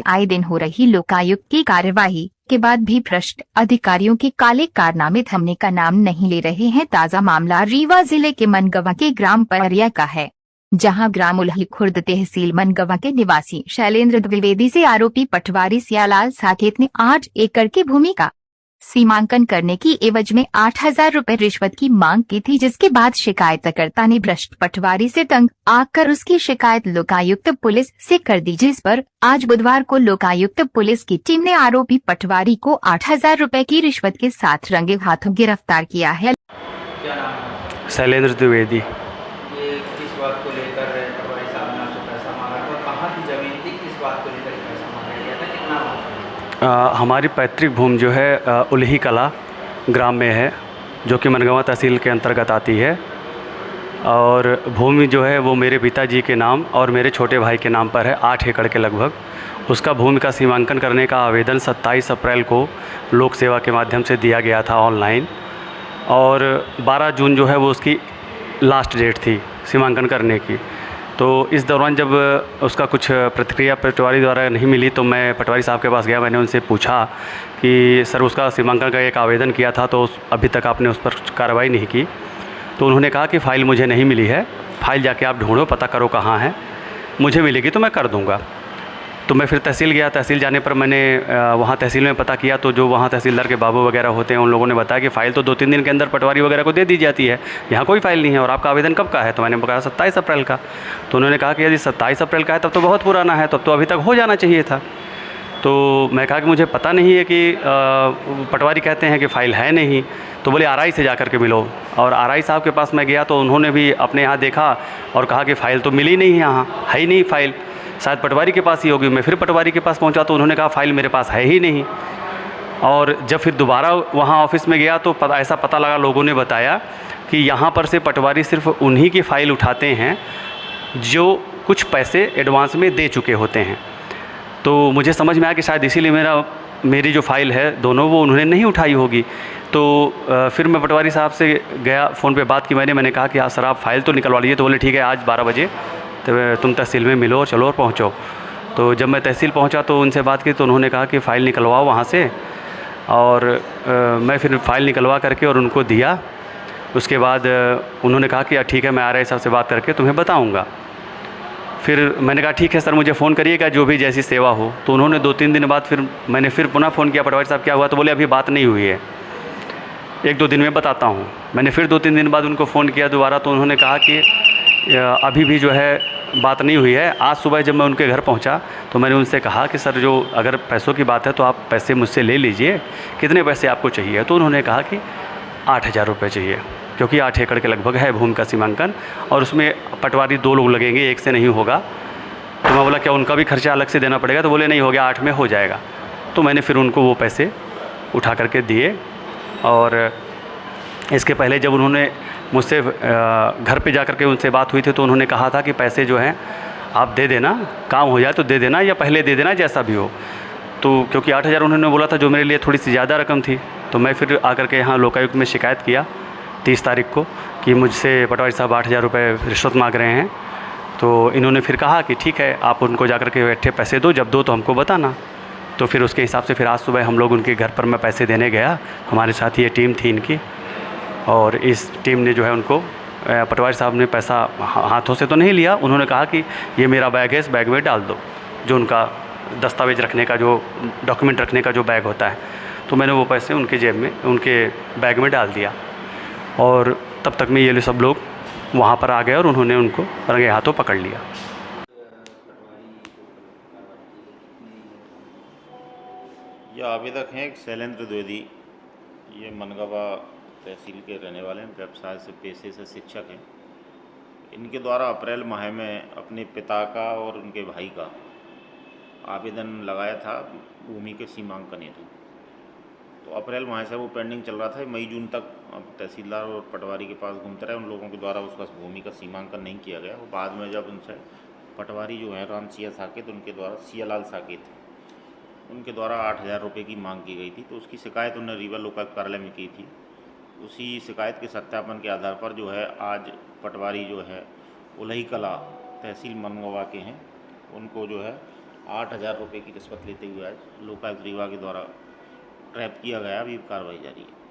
आए दिन हो रही लोकायुक्त की कार्यवाही के बाद भी भ्रष्ट अधिकारियों के काले कारनामे थमने का नाम नहीं ले रहे हैं। ताज़ा मामला रीवा जिले के मनगवा के ग्राम पररिया का है, जहां ग्राम उल्ही खुर्द तहसील मनगवा के निवासी शैलेंद्र द्विवेदी से आरोपी पटवारी सियालाल साकेत ने 8 एकड़ की भूमि का सीमांकन करने की एवज में 8,000 रुपए रिश्वत की मांग की थी, जिसके बाद शिकायतकर्ता ने भ्रष्ट पटवारी से तंग आकर उसकी शिकायत लोकायुक्त पुलिस से कर दी, जिस पर आज बुधवार को लोकायुक्त पुलिस की टीम ने आरोपी पटवारी को 8,000 रुपए की रिश्वत के साथ रंगे हाथों गिरफ्तार किया है। क्या नाम है? शैलेंद्र द्विवेदी। ये किस बात को लेकर पटवारी साहब ने आपसे पैसा मांगा था? कहाँ की जमीन थी? किस बात को लेकर पैसा मांगा गया था? कितना मांगा? हमारी पैतृक भूमि जो है उल्ही कला ग्राम में है, जो कि मनगवा तहसील के अंतर्गत आती है। और भूमि जो है वो मेरे पिताजी के नाम और मेरे छोटे भाई के नाम पर है, 8 एकड़ के लगभग। उसका भूमि का सीमांकन करने का आवेदन 27 अप्रैल को लोक सेवा के माध्यम से दिया गया था ऑनलाइन, और 12 जून जो है वो उसकी लास्ट डेट थी सीमांकन करने की। तो इस दौरान जब उसका कुछ प्रतिक्रिया पटवारी द्वारा नहीं मिली तो मैं पटवारी साहब के पास गया। मैंने उनसे पूछा कि सर, उसका सीमांकन का एक आवेदन किया था तो अभी तक आपने उस पर कार्रवाई नहीं की। तो उन्होंने कहा कि फ़ाइल मुझे नहीं मिली है, फ़ाइल जाके आप ढूंढो, पता करो कहाँ है, मुझे मिलेगी तो मैं कर दूँगा। तो मैं फिर तहसील गया। तहसील जाने पर मैंने वहाँ तहसील में पता किया तो जो वहाँ तहसीलदार के बाबू वगैरह होते हैं उन लोगों ने बताया कि फ़ाइल तो 2-3 दिन के अंदर पटवारी वगैरह को दे दी जाती है, यहाँ कोई फ़ाइल नहीं है। और आपका आवेदन कब का है? तो मैंने कहा 27 अप्रैल का। तो उन्होंने कहा कि यदि 27 अप्रैल का है तब तो बहुत पुराना है, तब तो अभी तक हो जाना चाहिए था। तो मैं कहा कि मुझे पता नहीं है कि पटवारी कहते हैं कि फ़ाइल है नहीं। तो बोले आरआई से जा कर के मिलो। और आरआई साहब के पास मैं गया तो उन्होंने भी अपने यहाँ देखा और कहा कि फ़ाइल तो मिली नहीं, यहाँ है ही नहीं फ़ाइल, शायद पटवारी के पास ही होगी। मैं फिर पटवारी के पास पहुंचा तो उन्होंने कहा फ़ाइल मेरे पास है ही नहीं। और जब फिर दोबारा वहां ऑफिस में गया तो ऐसा पता लगा, लोगों ने बताया कि यहाँ पर से पटवारी सिर्फ उन्हीं की फ़ाइल उठाते हैं जो कुछ पैसे एडवांस में दे चुके होते हैं। तो मुझे समझ में आया कि शायद इसीलिए मेरी जो फ़ाइल है दोनों वो उन्होंने नहीं उठाई होगी। तो फिर मैं पटवारी साहब से गया, फ़ोन पे बात की मैंने कहा कि सर आप फ़ाइल तो निकलवा लीजिए। तो बोले ठीक है, आज 12 बजे तो तुम तहसील में मिलो और चलो और पहुँचो। तो जब मैं तहसील पहुँचा तो उनसे बात की तो उन्होंने कहा कि फ़ाइल निकलवाओ वहाँ से। और मैं फिर फ़ाइल निकलवा करके और उनको दिया। उसके बाद उन्होंने कहा कि ठीक है, मैं आरआई साहब से बात करके तुम्हें बताऊँगा। फिर मैंने कहा ठीक है सर, मुझे फ़ोन करिएगा जो भी जैसी सेवा हो। तो उन्होंने 2-3 दिन बाद फिर मैंने पुनः फ़ोन किया, पटवारी साहब क्या हुआ? तो बोले अभी बात नहीं हुई है, 1-2 दिन में बताता हूँ। मैंने फिर 2-3 दिन बाद उनको फ़ोन किया दोबारा तो उन्होंने कहा कि अभी भी जो है बात नहीं हुई है। आज सुबह जब मैं उनके घर पहुंचा तो मैंने उनसे कहा कि सर, जो अगर पैसों की बात है तो आप पैसे मुझसे ले लीजिए, कितने पैसे आपको चाहिए? तो उन्होंने कहा कि 8,000 रुपये चाहिए, क्योंकि 8 एकड़ के लगभग है भूमि का सीमांकन और उसमें पटवारी 2 लोग लगेंगे, एक से नहीं होगा। तो मैं बोला क्या उनका भी खर्चा अलग से देना पड़ेगा? तो बोले नहीं, हो गया, 8 में हो जाएगा। तो मैंने फिर उनको वो पैसे उठा करके दिए। और इसके पहले जब उन्होंने मुझसे घर पे जा कर के उनसे बात हुई थी तो उन्होंने कहा था कि पैसे जो हैं आप दे देना, काम हो जाए तो दे देना या पहले दे देना, जैसा भी हो। तो क्योंकि 8,000 उन्होंने बोला था, जो मेरे लिए थोड़ी सी ज़्यादा रकम थी, तो मैं फिर आकर के यहाँ लोकायुक्त में शिकायत किया 30 तारीख को कि मुझसे पटवारी साहब 8,000 रुपये रिश्वत मांग रहे हैं। तो इन्होंने फिर कहा कि ठीक है, आप उनको जा कर के बैठे पैसे दो, जब दो तो हमको बताना। तो फिर उसके हिसाब से फिर आज सुबह हम लोग उनके घर पर मैं पैसे देने गया। हमारे साथ ये टीम थी इनकी, और इस टीम ने जो है उनको पटवारी साहब ने पैसा हाथों से तो नहीं लिया। उन्होंने कहा कि ये मेरा बैग है, इस बैग में डाल दो, जो उनका दस्तावेज़ रखने का, जो डॉक्यूमेंट रखने का जो बैग होता है। तो मैंने वो पैसे उनके जेब में, उनके बैग में डाल दिया। और तब तक में ये सब लोग वहाँ पर आ गए और उन्होंने उनको रंगे हाथों पकड़ लिया। ये आवेदक हैं शैलेंद्र द्विवेदी, ये मनगवा तहसील के रहने वाले हैं, व्यवसाय से पेशे से शिक्षक हैं। इनके द्वारा अप्रैल माह में अपने पिता का और उनके भाई का आवेदन लगाया था भूमि के सीमांकन हेतु। तो अप्रैल माह से वो पेंडिंग चल रहा था, मई जून तक तहसीलदार और पटवारी के पास घूमते रहे। उन लोगों के द्वारा उसका भूमि का सीमांकन नहीं किया गया। वो बाद में जब उनसे पटवारी जो है राम सिया साकेत, उनके द्वारा सियालाल साकेत, उनके द्वारा 8,000 रुपये की मांग की गई थी। तो उसकी शिकायत उन्होंने रीवा लोकायुक्त कार्यालय में की थी। उसी शिकायत के सत्यापन के आधार पर जो है आज पटवारी जो है उल्ही कला तहसील मनगवा के हैं, उनको जो है 8,000 रुपये की रिश्वत लेते हुए आज लोकायुक्त रीवा के द्वारा ट्रैप किया गया। अभी कार्रवाई जारी है।